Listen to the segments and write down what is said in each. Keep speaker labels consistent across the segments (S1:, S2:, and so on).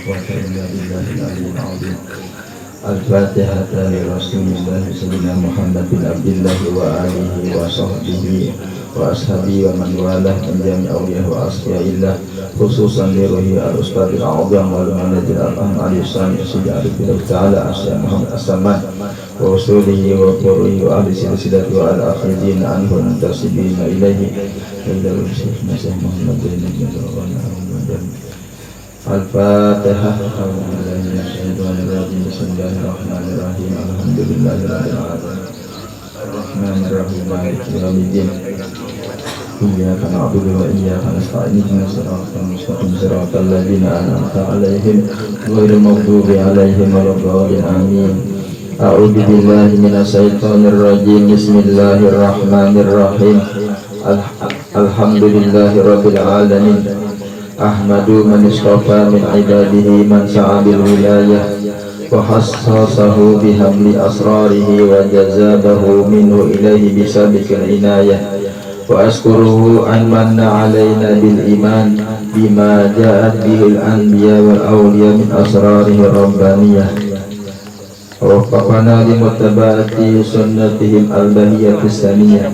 S1: quwwata illa billahil aliyyil azim. Al-Fatihah li Rasulillah sayyidina Muhammad bin Abdullah wa alihi wa sahbihi wa ashabi wa man walah min jami' awliya wa asfiyaillah, khususan li ruhi al-ustadil a'zam wal manajil al-ahm al-yusani sayyidi al-billah ta'ala asyik Muhammad as-Saman wa usulihi wa qurrihi wa ahli silsilati wa al-akhidin anhu muntasibina ilaihi ila Rasulullah Masih Muhammad bin Abdullah. Al-Fatihah. Bismillahirrahmanirrahim. Alhamdulillahirabbil alamin. Ar-Rahmanirrahim. Maliki yaumiddin. Iyyaka na'budu wa iyyaka nasta'in. Ihdinas siratal mustaqim. Siratal ladzina an'amta 'alaihim ghairil maghdubi 'alaihim waladdallin. Amin. A'udzu billahi minasy syaithanir rajim. Bismillahirrahmanirrahim. Alhamdulillahirabbil alamin. Ahmadu man istafa min ibadihi man sa'a bil wilayah wa hassasahu bihamli asrarihi wa jazabahu minhu ilaihi bisabiqil inayah wa askuruhu an manna alaina bil iman bima ja'at bihil anbiya wal awliya min asrarihi rabbaniyah wa waffaqana li muttaba'ati sunnatihim al-bahiyatis saniyah.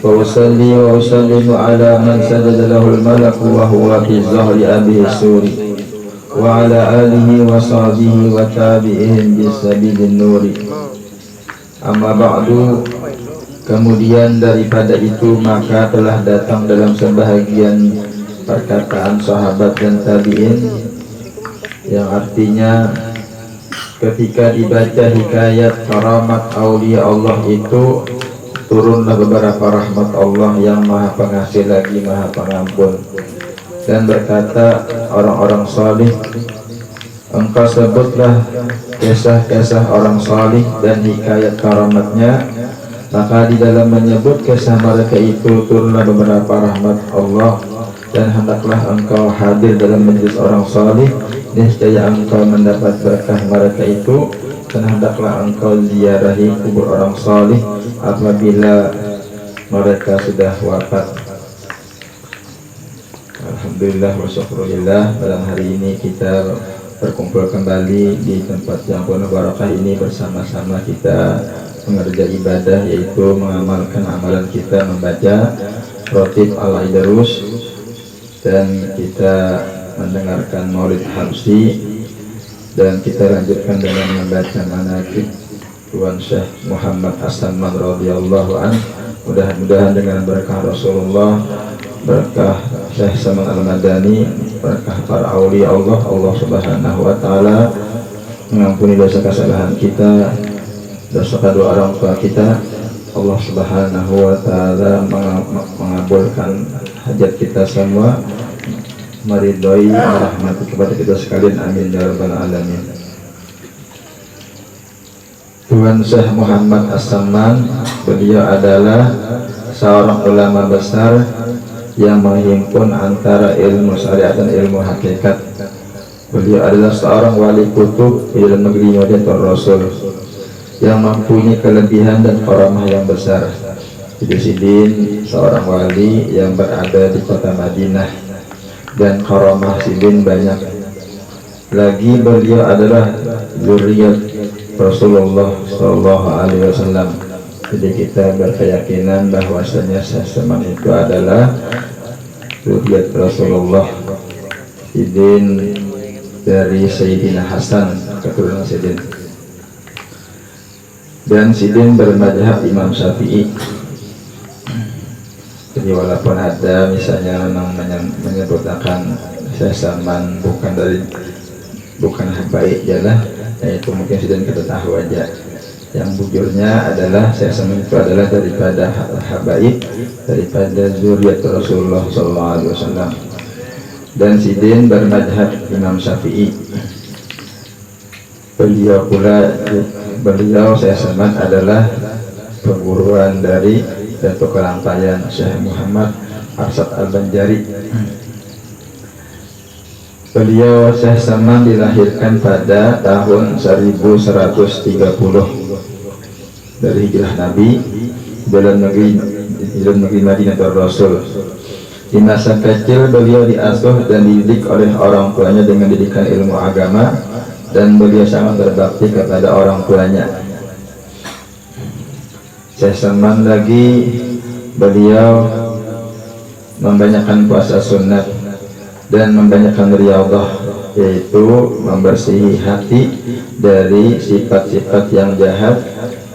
S1: Wa usalli wa usallimu ala man sajada lahul malaku wa huwa fi zahri abihi suri wa ala alihi wa sahbihi wa tabi'ihim bisabilin nuri. Amma ba'du. Kemudian daripada itu maka telah datang dalam sebahagian perkataan sahabat dan tabi'in yang artinya ketika dibaca hikayat karamat aulia Allah itu turunlah beberapa rahmat Allah yang maha pengasih lagi maha pengampun, dan berkata orang-orang salih, engkau sebutlah kisah-kisah orang salih dan hikayat karamatnya, maka di dalam menyebut kisah mereka itu turunlah beberapa rahmat Allah, dan hendaklah engkau hadir dalam majlis orang salih, niscaya engkau mendapat berkah mereka itu, dan hendaklah engkau ziarahi kubur orang salih apabila mereka sudah wafat. Alhamdulillah wa syukurillah, pada hari ini kita berkumpul kembali di tempat yang penuh barakah ini, bersama-sama kita mengerjakan ibadah, yaitu mengamalkan amalan kita membaca Rotib Al-Aidarus, dan kita mendengarkan Maulid Habsyi, dan kita lanjutkan dengan membaca manaqib Tuan Syekh Muhammad As-Saman radhiyallahu an. Mudah-mudahan dengan berkah Rasulullah, berkah Syekh Saman Al-Madani, berkah para aulia Allah, Allah Subhanahu wa taala mengampuni dosa kesalahan kita, dosa kedua orang tua kita. Allah Subhanahu wa taala mengabulkan hajat kita semua, meridhoi rahmat kepada kita sekalian. Amin ya rabbal alamin. Tuan Syekh Muhammad As-Saman, beliau adalah seorang ulama besar yang menghimpun antara ilmu syariat dan ilmu hakikat. Beliau adalah seorang wali kutub di dalam negeri Madinatul Rasul yang mempunyai kelebihan dan karamah yang besar. Sidin seorang wali yang berada di kota Madinah, dan karamah Sidin banyak. Lagi beliau adalah zuriat Rasulullah Sallallahu Alaihi Wasallam. Jadi kita berkeyakinan bahwasanya Syekh Saman itu adalah zuriat Rasulullah, Sidin dari Sayyidina Hasan, keturunan Sidin. Dan Sidin bermadhab Imam Syafi'i. Jadi walaupun ada misalnya menyebutkan Syekh Saman bukan habaib jalah, yaitu mungkin Sidin kita tahu aja. Yang bujurnya adalah Syekh Saman itu adalah daripada habaib, daripada zuriat Rasulullah Sallallahu Alaihi Wasallam. Dan Sidin bermadhab Imam Syafi'i. Beliau Syekh Saman adalah perguruan dari Datuk Kelampayan Syekh Muhammad Arsyad Al-Banjari. Beliau Syekh Saman dilahirkan pada tahun 1130 dari hijrah Nabi dalam negeri Madinatul Rasul. Di masa kecil beliau diasuh dan dididik oleh orang tuanya dengan didikan ilmu agama, dan beliau sangat berbakti kepada orang tuanya. Syekh Salman lagi beliau membanyakan puasa sunat dan membanyakan riyadhah, yaitu membersihi hati dari sifat-sifat yang jahat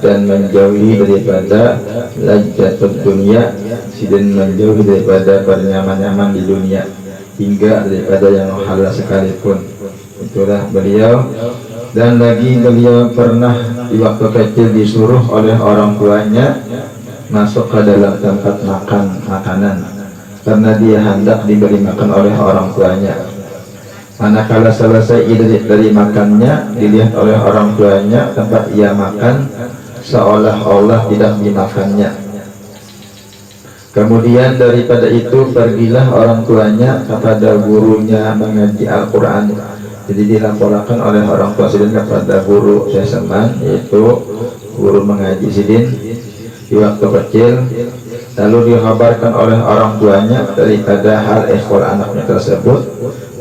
S1: dan menjauhi daripada lajjatud dunia, dan menjauhi daripada bernyaman-nyaman di dunia hingga daripada yang halal sekalipun. Itulah beliau. Dan lagi beliau pernah di waktu kecil disuruh oleh orang tuanya masuk ke dalam tempat makan makanan karena dia hendak diberi makan oleh orang tuanya. Manakala selesai dari makannya, dilihat oleh orang tuanya tempat ia makan seolah-olah tidak dimakannya. Kemudian daripada itu pergilah orang tuanya kepada gurunya mengaji Al-Quran. Jadi dilaporkan oleh orang tua Sidin kepada guru Syekh Salman, yaitu guru mengaji Sidin di waktu kecil. Lalu dikabarkan oleh orang tuanya daripada hal ekor anaknya tersebut.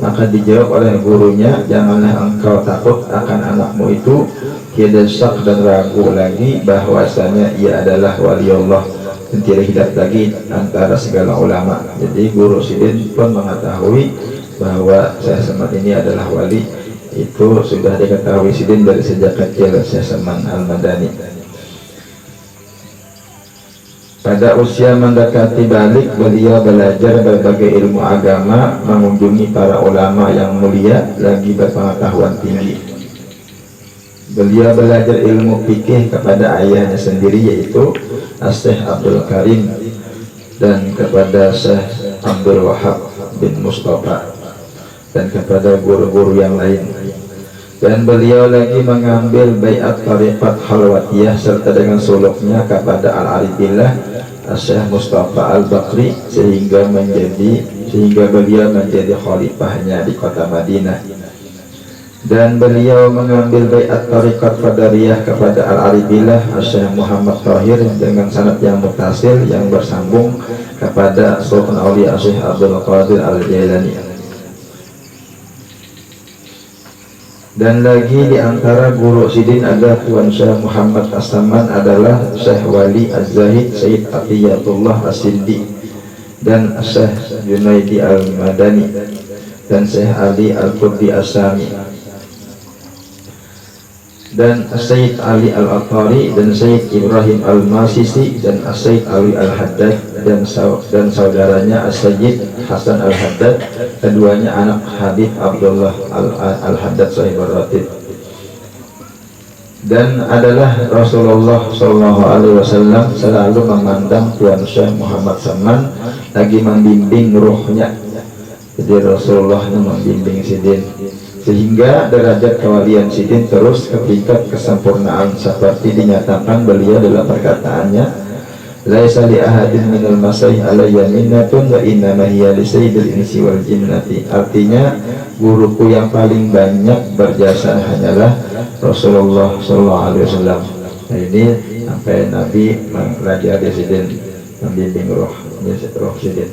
S1: Maka dijawab oleh gurunya, janganlah engkau takut akan anakmu itu, tiada syak dan ragu lagi bahwasanya ia adalah wali Allah dan tidak hidup lagi antara segala ulama. Jadi guru Sidin pun mengetahui bahwa Syekh Salman ini adalah wali. Itu sudah diketahui Sidin dari sejak kecil, Syekh Salman Al-Madani. Pada usia mendekati balik, beliau belajar berbagai ilmu agama, mengunjungi para ulama yang mulia lagi berpengetahuan tinggi. Beliau belajar ilmu fikih kepada ayahnya sendiri, yaitu Syekh Abdul Karim, dan kepada Syekh Abdul Wahab bin Mustafa, dan kepada guru-guru yang lain. Dan beliau lagi mengambil baiat tariqat Khalwatiyah serta dengan suluknya kepada Al-Arifillah Syekh Mustafa Al-Bakri sehingga beliau menjadi khalifahnya di kota Madinah. Dan beliau mengambil baiat tariqat Qadariyah kepada Al-Arifillah Syekh Muhammad Tahir dengan sanad yang mutasil yang bersambung kepada Sultan Aulia Syekh Abdul Qadir Al-Jailani. Dan lagi di antara guru Sidin ada Tuan Syekh Muhammad As-Saman adalah Syekh Wali Az-Zahid Sayyid Atiyatullah As-Sindi, dan Syekh Junaidi Al-Madani, dan Syekh Ali Al-Qurdi As-Sami, dan Sayyid Ali Al-Atari, dan Sayyid Ibrahim Al-Masisi, dan Sayyid Ali Al-Haddad, dan saudaranya Sayyid Hasan Al-Haddad, keduanya anak Habib Abdullah Al-Haddad Sahibur Ratib. Dan adalah Rasulullah SAW selalu memandang Tuan Syekh Muhammad Salman lagi membimbing ruhnya. Jadi Rasulullah membimbing Sidin sehingga derajat kewalian Sidin terus ke tingkat kesempurnaan seperti dinyatakan beliau dalam perkataannya, laisa li ahadin minal masayih alayya minnatun wa innama hiya li sayyidil insi wal jinnati. Artinya guruku yang paling banyak berjasa hanyalah Rasulullah SAW. Nah ini sampai Nabi mengajari Sidin membimbing roh Sidin.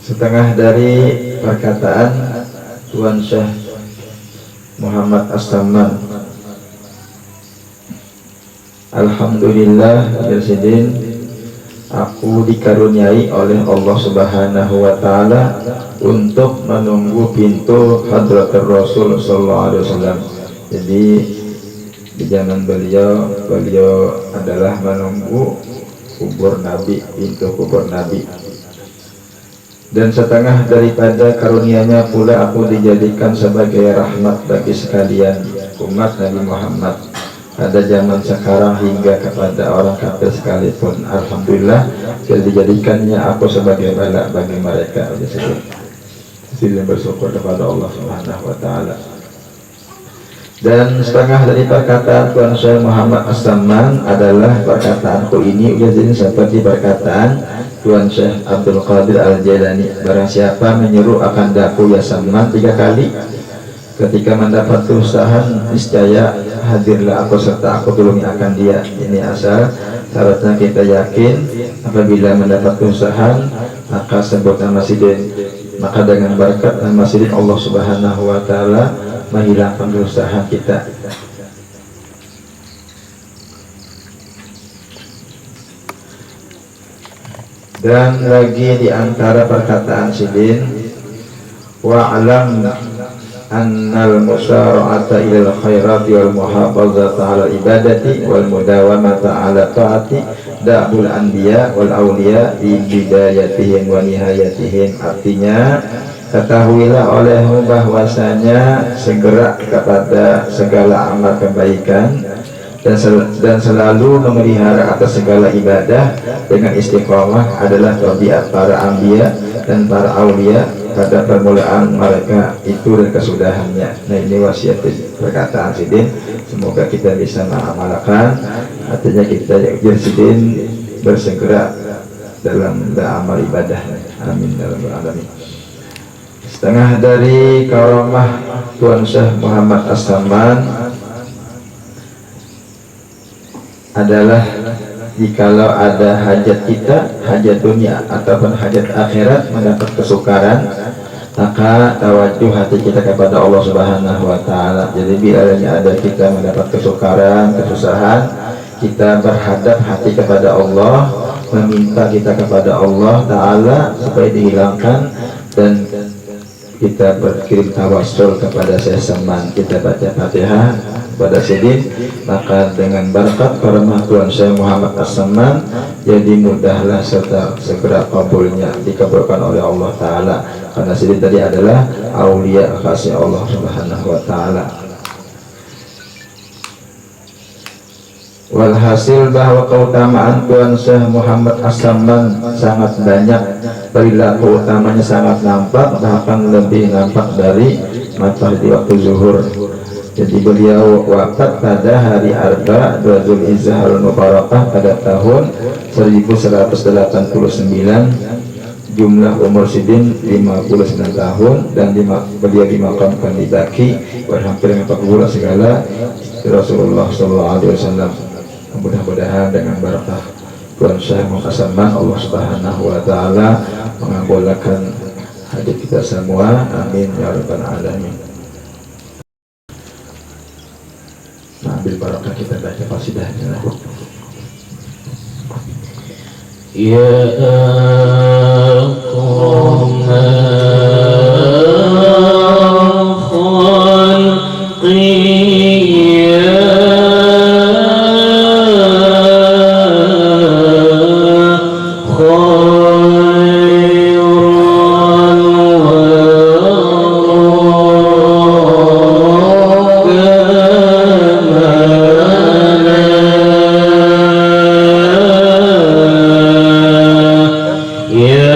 S1: Setengah dari perkataan Tuan Syekh Muhammad As-Salman. Alhamdulillah ya Sidin, aku dikaruniai oleh Allah Subhanahu wa Ta'ala untuk menunggu pintu Hadratul Rasul Sallallahu Alaihi Wasallam. Jadi di zaman beliau adalah menunggu kubur Nabi, pintu kubur Nabi. Dan setengah daripada karunia-Nya pula aku dijadikan sebagai rahmat bagi sekalian umat Nabi Muhammad pada zaman sekarang hingga kepada orang kafir sekalipun. Alhamdulillah dijadikannya aku sebagai bala bagi mereka. Jadi bersyukur kepada Allah Subhanahu wa Ta'ala. Dan setengah dari perkataan Tuan Syekh Muhammad As-Salman adalah perkataanku ini jadi seperti perkataan Tuan Syekh Abdul Qadir Al-Jailani. Barang siapa menyuruh akan daku ya Salman 3 kali, ketika mendapat kesusahan niscaya hadirlah aku serta aku tulungi akan dia. Ini asal Syaratnya kita yakin apabila mendapat kesusahan maka sebut nama sidin, maka dengan berkat nama sidin Allah Subhanahu wa taala menghilangkan kesusahan kita. Dan lagi di antara perkataan sidin, wa'alam annal musara'ata ilal khairati wal muhafazata ala ibadati wal mudawamata ala ta'ati da'bul anbiya wal awliya di bidayatihim wa nihayatihim. Artinya, ketahuilah olehmu bahwasanya segera kepada segala amal kebaikan dan selalu memelihara atas segala ibadah dengan istiqomah adalah tabiat para anbiya dan para aulia pada permulaan mereka itu dan kesudahannya. Nah, ini wasiat perkataan sidin, semoga kita bisa mengamalkan. Artinya kita sidin bersegera dalam amal ibadah. Amin ya rabbal alamin. Setengah dari karamah Tuan Syekh Muhammad As-Samman adalah jikalau ada hajat kita, hajat dunia ataupun hajat akhirat mendapat kesukaran, maka tawajuh hati kita kepada Allah Subhanahu wa taala. Jadi bila ada kita mendapat kesukaran, kesusahan, kita berhadap hati kepada Allah, meminta kita kepada Allah taala supaya dihilangkan, dan kita berkirim tawassul kepada Syekh Samman, kita baca Fatihah pada sidin, maka dengan berkat karamah Tuan Syekh Muhammad As-Samman jadi mudahlah serta segera kabulnya, dikabulkan oleh Allah taala, karena sidin tadi adalah aulia kasih Allah Subhanahu wa taala. Walhasil bahwa keutamaan Tuan Syekh Muhammad As-Samman sangat banyak, perilaku utamanya sangat nampak, bahkan lebih nampak dari matahari di waktu zuhur. Jadi beliau wafat pada hari Arba 2 Zulhizzah al-Mubarakah pada tahun 1189, jumlah umur sidin 59 tahun, dan beliau dimakamkan di Baqi berhampir 40 segala Rasulullah SAW. Mudah-mudahan dengan barakah Tuan Syekh Muhammad As-Samman Allah Subhanahu wa taala mengabulkan hajat kita semua. Amin ya rabbal alamin. Ambil barakah, kita baca qasidahnya.
S2: Ya ya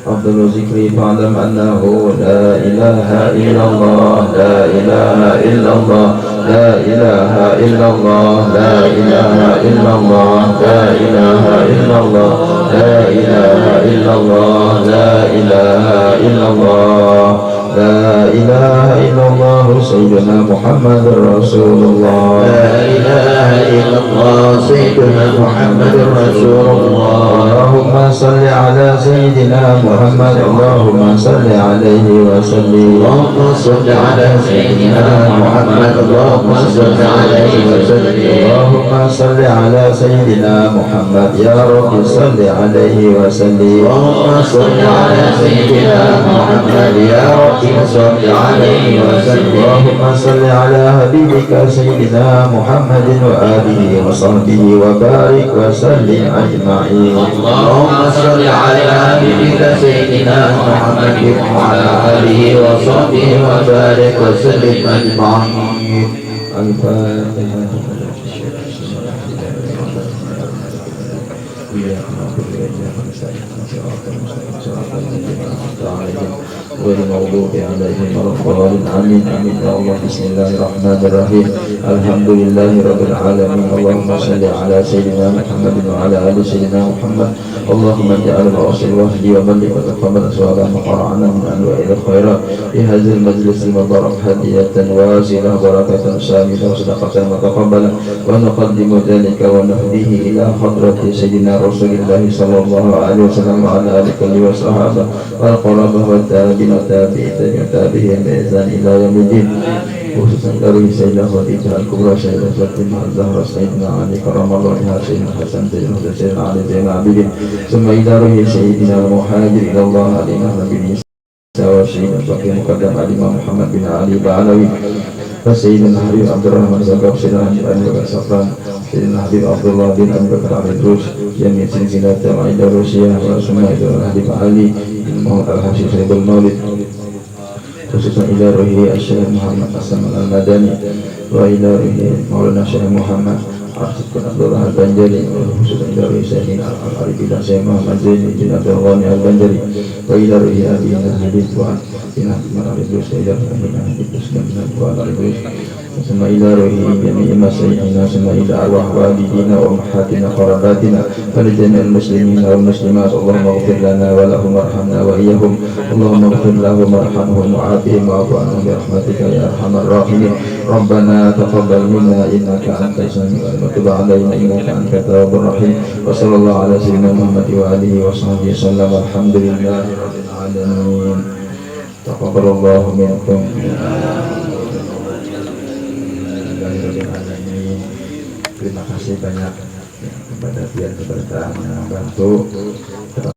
S1: أفضل ذكري فاعلم أنه لا إله إلا الله لا إله إلا الله لا إله إلا الله لا إله إلا الله لا إله إلا الله لا إله إلا الله لا إله إلا الله لا إله إلا الله سيدنا محمد رسول الله لا إله إلا الله سيدنا محمد رسول الله اللهم صل على سيدنا محمد اللهم صل عليه وسلم اللهم صل على سيدنا محمد اللهم صل عليه وسلم اللهم صل على سيدنا محمد يا رب صل عليه وسلم اللهم صل على سيدنا محمد يا رب صل عليه وسلم اللهم صل على حبيبك سيدنا محمد وآله وصحبه وبارك وسلم أجمعين اللهم صل على حبيبك سيدنا محمد وعلى آله وصحبه وبارك وسلم أجمعين الفاتحة غير المغضوب عليهم ولا الضالين آمين آمين يا الله بسم الله الرحمن الرحيم الحمد لله رب العالمين اللهم صل على سيدنا محمد وعلى آل سيدنا محمد اللهم اجعل الأصل وحدي وملك وتقبل أسوأ ما قرأنا من أنواع الخيرات في هذا المجلس المبارك هدية واسعة بركة شاملة وصدقة متقبلة ونقدم ذلك ونهديه إلى حضرة سيدنا رسول الله صلى الله عليه وسلم وعلى آله وصحبه والقرابة والتابعين وتابعين بإحسان إلى يوم الدين khususnya dari Sayyidah Khadijah Al-Kubra, Sayyidah Fatimah Al-Zahra, Sayyidina Ali Karamallah wajhah, Sayyidina Hasan, Sayyidina Husain, Sayyidina Ali, Sayyidina Abidin, summa ila ruhi Sayyidina Muhajir ila Allah alimah Nabi Isa wa Sayyidina Baqi Muqaddam Alimah Muhammad bin Ali Ba'alawi wa Sayyidina Habib Abdurrahman Zakab, Sayyidina Habib Abu Bakar Safran, Sayyidina Habib Abdullah bin Abu Bakar Al-Idrus, Jami' Sinzinat Al-Aidah Rusyah wa summa ila Habib Ali bin Muhammad Al-Hashim Sayyidul Maulid khususnya ila ruhi Syekh Muhammad Hasan Al-Madani wa ila ruhi Maulana Syekh Muhammad Arsyid bin Abdullah Al-Banjari khususnya ila ruhi Syekh Al-Arif bin Syekh Muhammad Zaini bin Abdul Ghani Al-Banjari wa ila ruhi Abina Habib wa bin Ahmad Al-Idrus wa ila ruhi Habib Muslim wa Al-Idrus ثم إلى روح جميع مسيحنا ثم إلى أرواح والدينا وأمهاتنا قراباتنا ولجميع المسلمين والمسلمات اللهم اغفر لنا ولهم وارحمنا وإياهم اللهم اغفر لهم وارحمهم وعافهم واعف عنهم برحمتك يا أرحم الراحمين ربنا تقبل منا إنك أنت السميع العليم وتب علينا إنك أنت التواب الرحيم وصلى الله على سيدنا محمد وآله وصحبه وسلم والحمد لله رب العالمين تقبل الله منكم terima kasih banyak kepada pihak keberkahan yang membantu.